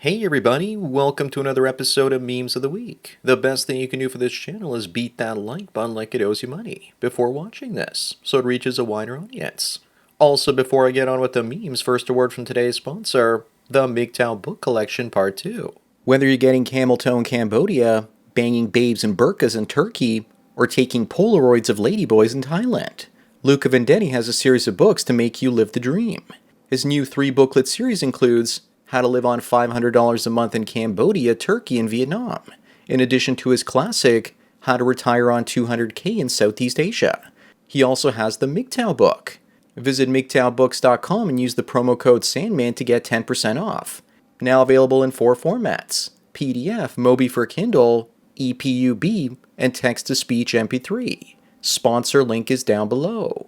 Hey everybody, welcome to another episode of Memes of the Week. The best thing you can do for this channel is beat that like button like it owes you money before watching this, so it reaches a wider audience. Also, before I get on with the memes, first a word from today's sponsor, the MGTOW Book Collection Part 2. Whether you're getting camel toe in Cambodia, banging babes in burqas in Turkey, or taking Polaroids of ladyboys in Thailand, Luca Vendetti has a series of books to make you live the dream. His new 3-booklet series includes How to Live on $500 a Month in Cambodia, Turkey, and Vietnam, in addition to his classic How to Retire on $200K in Southeast Asia. He also has the MGTOW book. Visit MGTOWbooks.com and use the promo code Sandman to get 10% off. Now available in 4 formats: PDF, Mobi for Kindle, EPUB, and text-to-speech MP3. Sponsor link is down below.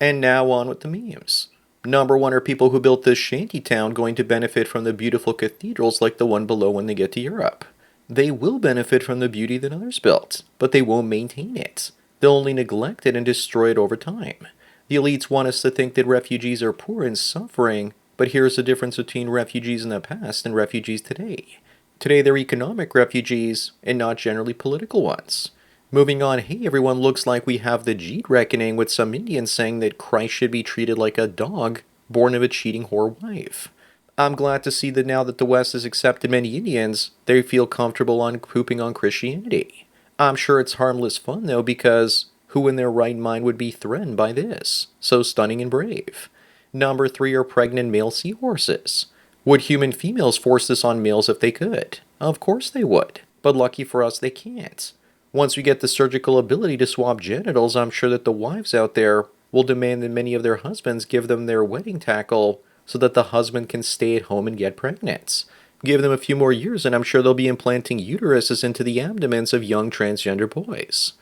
And now on with the memes. Number 1 are people who built this shanty town going to benefit from the beautiful cathedrals like the one below when they get to Europe. They will benefit from the beauty that others built, but they won't maintain it. They'll only neglect it and destroy it over time. The elites want us to think that refugees are poor and suffering, but here's the difference between refugees in the past and refugees today. Today they're economic refugees and not generally political ones. Moving on, hey everyone, looks like we have the Jeet reckoning with some Indians saying that Christ should be treated like a dog born of a cheating whore wife. I'm glad to see that now that the West has accepted many Indians, they feel comfortable on pooping on Christianity. I'm sure it's harmless fun though, because who in their right mind would be threatened by this? So stunning and brave. Number 3 are pregnant male seahorses. Would human females force this on males if they could? Of course they would, but lucky for us they can't. Once we get the surgical ability to swap genitals, I'm sure that the wives out there will demand that many of their husbands give them their wedding tackle so that the husband can stay at home and get pregnant. Give them a few more years and I'm sure they'll be implanting uteruses into the abdomens of young transgender boys.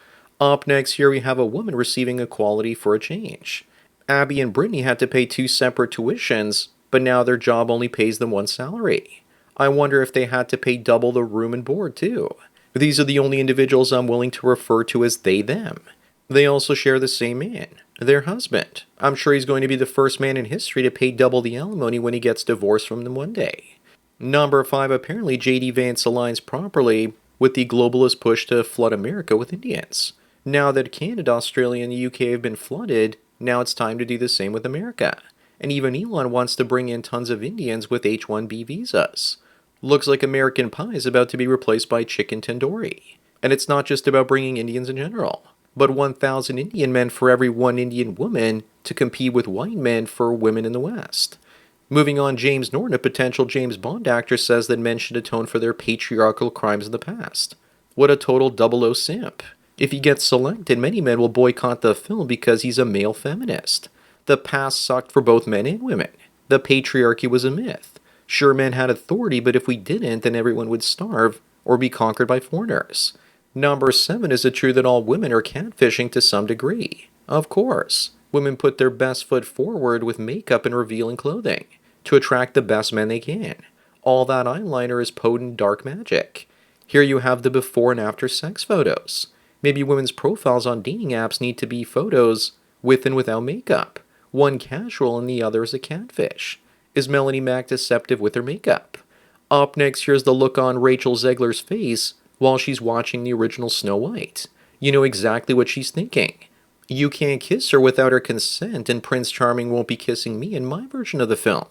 Up next here we have a woman receiving equality for a change. Abby and Brittany had to pay 2 separate tuitions, but now their job only pays them 1 salary. I wonder if they had to pay double the room and board too. These are the only individuals I'm willing to refer to as they/them. They also share the same man, their husband. I'm sure he's going to be the first man in history to pay double the alimony when he gets divorced from them one day. Number 5, apparently J.D. Vance aligns properly with the globalist push to flood America with Indians. Now that Canada, Australia, and the UK have been flooded, now it's time to do the same with America. And even Elon wants to bring in tons of Indians with H-1B visas. Looks like American Pie is about to be replaced by chicken tandoori. And it's not just about bringing Indians in general, but 1,000 Indian men for every 1 Indian woman to compete with white men for women in the West. Moving on, James Norton, a potential James Bond actor, says that men should atone for their patriarchal crimes in the past. What a total 00 simp. If he gets selected, many men will boycott the film because he's a male feminist. The past sucked for both men and women. The patriarchy was a myth. Sure, men had authority, but if we didn't, then everyone would starve or be conquered by foreigners. Number 7, is it true that all women are catfishing to some degree? Of course. Women put their best foot forward with makeup and revealing clothing to attract the best men they can. All that eyeliner is potent dark magic. Here you have the before and after sex photos. Maybe women's profiles on dating apps need to be photos with and without makeup. One casual and the other is a catfish. Is Melanie Mac deceptive with her makeup? Up next, here's the look on Rachel Zegler's face while she's watching the original Snow White. You know exactly what she's thinking. You can't kiss her without her consent, and Prince Charming won't be kissing me in my version of the film.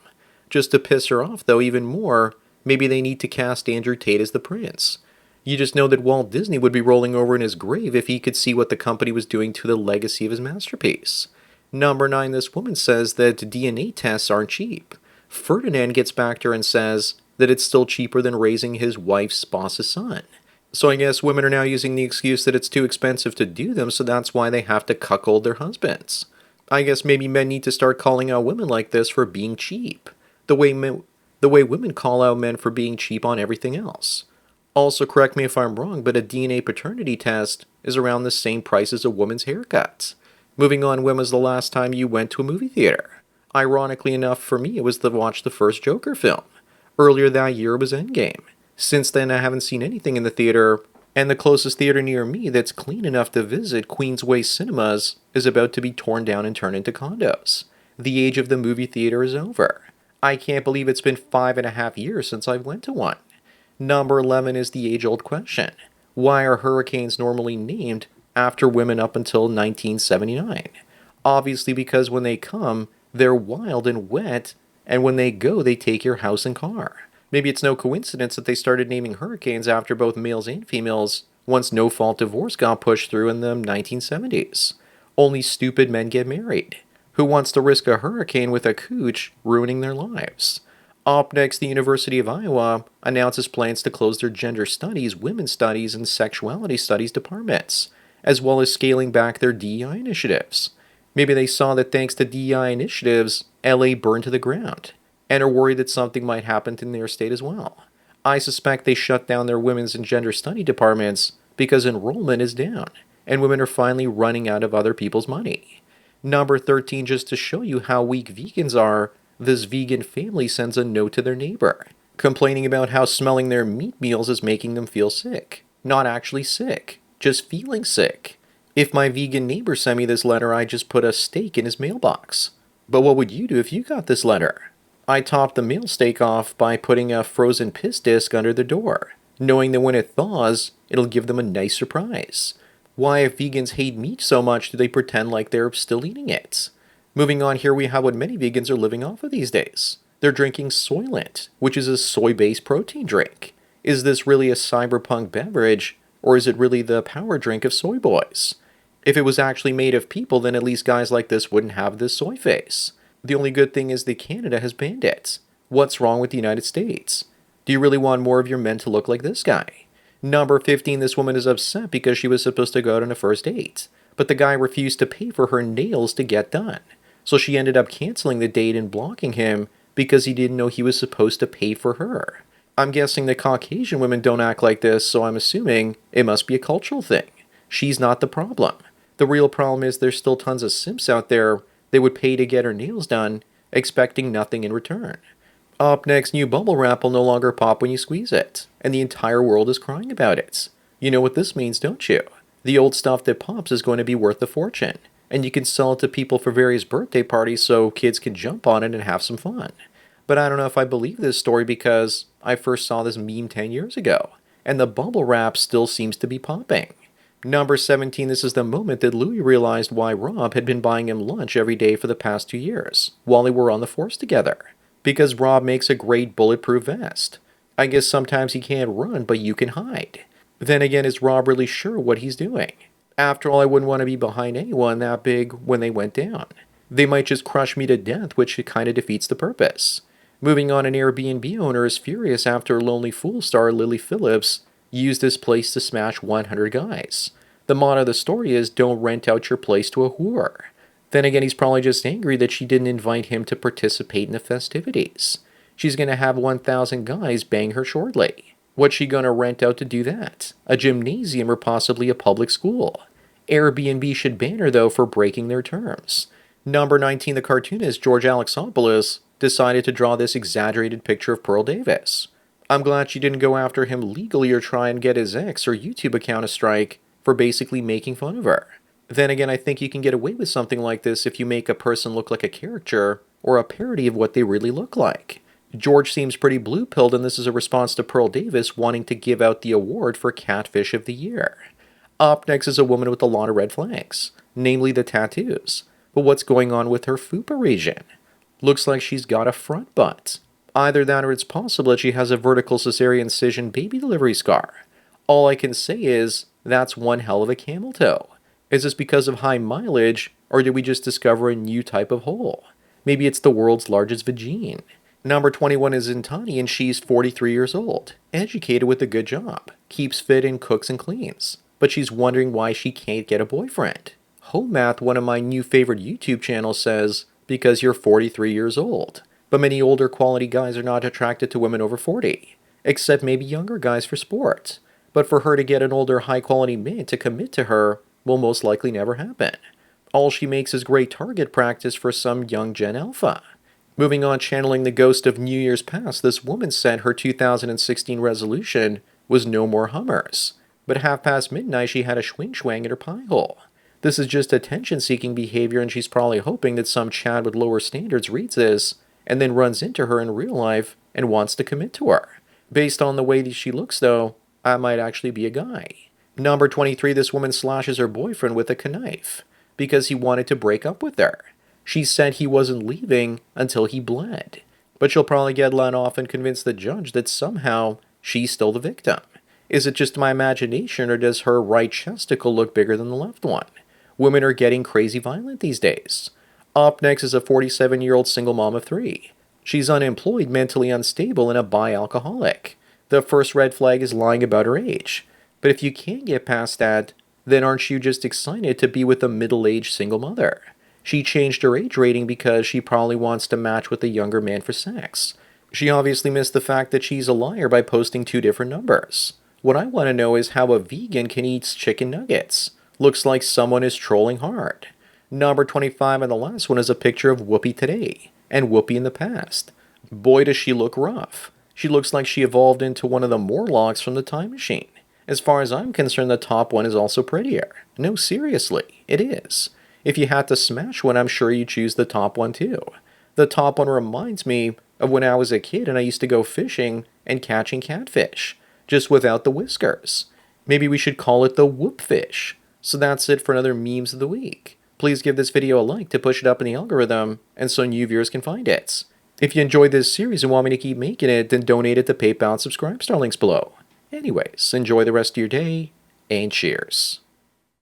Just to piss her off, though, even more, maybe they need to cast Andrew Tate as the prince. You just know that Walt Disney would be rolling over in his grave if he could see what the company was doing to the legacy of his masterpiece. Number 9, this woman says that DNA tests aren't cheap. Ferdinand gets back to her and says that it's still cheaper than raising his wife's boss's son. So I guess women are now using the excuse that it's too expensive to do them, so that's why they have to cuckold their husbands. I guess maybe men need to start calling out women like this for being cheap, the way women call out men for being cheap on everything else. Also, correct me if I'm wrong, but a DNA paternity test is around the same price as a woman's haircut. Moving on, when was the last time you went to a movie theater? Ironically enough, for me, it was to watch the first Joker film. Earlier that year, it was Endgame. Since then, I haven't seen anything in the theater, and the closest theater near me that's clean enough to visit, Queensway Cinemas, is about to be torn down and turned into condos. The age of the movie theater is over. I can't believe it's been 5.5 years since I went to one. Number 11 is the age-old question. Why are hurricanes normally named after women up until 1979? Obviously because when they come, they're wild and wet, and when they go, they take your house and car. Maybe it's no coincidence that they started naming hurricanes after both males and females once no-fault divorce got pushed through in the 1970s. Only stupid men get married. Who wants to risk a hurricane with a cooch ruining their lives? Up next, the University of Iowa announces plans to close their gender studies, women's studies, and sexuality studies departments, as well as scaling back their DEI initiatives. Maybe they saw that thanks to DEI initiatives, LA burned to the ground, and are worried that something might happen in their state as well. I suspect they shut down their women's and gender study departments because enrollment is down, and women are finally running out of other people's money. Number 13, just to show you how weak vegans are, this vegan family sends a note to their neighbor, complaining about how smelling their meat meals is making them feel sick. Not actually sick, just feeling sick. If my vegan neighbor sent me this letter, I'd just put a steak in his mailbox. But what would you do if you got this letter? I topped the mail steak off by putting a frozen piss disc under the door, knowing that when it thaws, it'll give them a nice surprise. Why, if vegans hate meat so much, do they pretend like they're still eating it? Moving on, here we have what many vegans are living off of these days. They're drinking Soylent, which is a soy-based protein drink. Is this really a cyberpunk beverage, or is it really the power drink of soy boys? If it was actually made of people, then at least guys like this wouldn't have this soy face. The only good thing is that Canada has banned it. What's wrong with the United States? Do you really want more of your men to look like this guy? Number 15, this woman is upset because she was supposed to go out on a first date, but the guy refused to pay for her nails to get done. So she ended up canceling the date and blocking him because he didn't know he was supposed to pay for her. I'm guessing that Caucasian women don't act like this, so I'm assuming it must be a cultural thing. She's not the problem. The real problem is there's still tons of simps out there that would pay to get her nails done, expecting nothing in return. Up next, new bubble wrap will no longer pop when you squeeze it, and the entire world is crying about it. You know what this means, don't you? The old stuff that pops is going to be worth a fortune, and you can sell it to people for various birthday parties so kids can jump on it and have some fun. But I don't know if I believe this story because I first saw this meme 10 years ago, and the bubble wrap still seems to be popping. Number 17, this is the moment that Louis realized why Rob had been buying him lunch every day for the past 2 years, while they were on the force together. Because Rob makes a great bulletproof vest. I guess sometimes he can't run, but you can hide. Then again, is Rob really sure what he's doing? After all, I wouldn't want to be behind anyone that big when they went down. They might just crush me to death, which kind of defeats the purpose. Moving on, an Airbnb owner is furious after Lonely Fool star Lily Phillips used this place to smash 100 guys. The motto of the story is, don't rent out your place to a whore. Then again, he's probably just angry that she didn't invite him to participate in the festivities. She's going to have 1,000 guys bang her shortly. What's she going to rent out to do that? A gymnasium or possibly a public school? Airbnb should ban her, though, for breaking their terms. Number 19, the cartoonist George Alexopoulos decided to draw this exaggerated picture of Pearl Davis. I'm glad she didn't go after him legally or try and get his ex or YouTube account a strike for basically making fun of her. Then again, I think you can get away with something like this if you make a person look like a caricature or a parody of what they really look like. George seems pretty blue-pilled, and this is a response to Pearl Davis wanting to give out the award for Catfish of the Year. Up next is a woman with a lot of red flags, namely the tattoos. But what's going on with her fupa region? Looks like she's got a front butt. Either that or it's possible that she has a vertical cesarean incision baby delivery scar. All I can say is, that's one hell of a camel toe. Is this because of high mileage, or did we just discover a new type of hole? Maybe it's the world's largest vagine. Number 21 is Intani, and she's 43 years old, educated with a good job, keeps fit and cooks and cleans. But she's wondering why she can't get a boyfriend. Home Math, one of my new favorite YouTube channels, says, because you're 43 years old. But many older quality guys are not attracted to women over 40, except maybe younger guys for sport. But for her to get an older high quality man to commit to her will most likely never happen. All she makes is great target practice for some young Gen Alpha. Moving on, channeling the ghost of New Year's past, this woman said her 2016 resolution was no more Hummers. But half past midnight, she had a schwing in her pie hole. This is just attention-seeking behavior, and she's probably hoping that some Chad with lower standards reads this and then runs into her in real life and wants to commit to her. Based on the way that she looks, though, I might actually be a guy. Number 23, this woman slashes her boyfriend with a knife because he wanted to break up with her. She said he wasn't leaving until he bled. But she'll probably get let off and convince the judge that somehow she's still the victim. Is it just my imagination, or does her right chesticle look bigger than the left one? Women are getting crazy violent these days. Up next is a 47-year-old single mom of 3. She's unemployed, mentally unstable, and a bi-alcoholic. The first red flag is lying about her age. But if you can't get past that, then aren't you just excited to be with a middle-aged single mother? She changed her age rating because she probably wants to match with a younger man for sex. She obviously missed the fact that she's a liar by posting 2 different numbers. What I want to know is how a vegan can eat chicken nuggets. Looks like someone is trolling hard. Number 25 and the last one is a picture of Whoopi today and Whoopi in the past. Boy, does she look rough. She looks like she evolved into one of the Morlocks from the Time Machine. As far as I'm concerned, the top one is also prettier. No, seriously, it is. If you had to smash one, I'm sure you'd choose the top one too. The top one reminds me of when I was a kid and I used to go fishing and catching catfish, just without the whiskers. Maybe we should call it the whoopfish. So that's it for another Memes of the Week. Please give this video a like to push it up in the algorithm and so new viewers can find it. If you enjoyed this series and want me to keep making it, then donate it to PayPal and subscribe star links below. Anyways, enjoy the rest of your day, and cheers.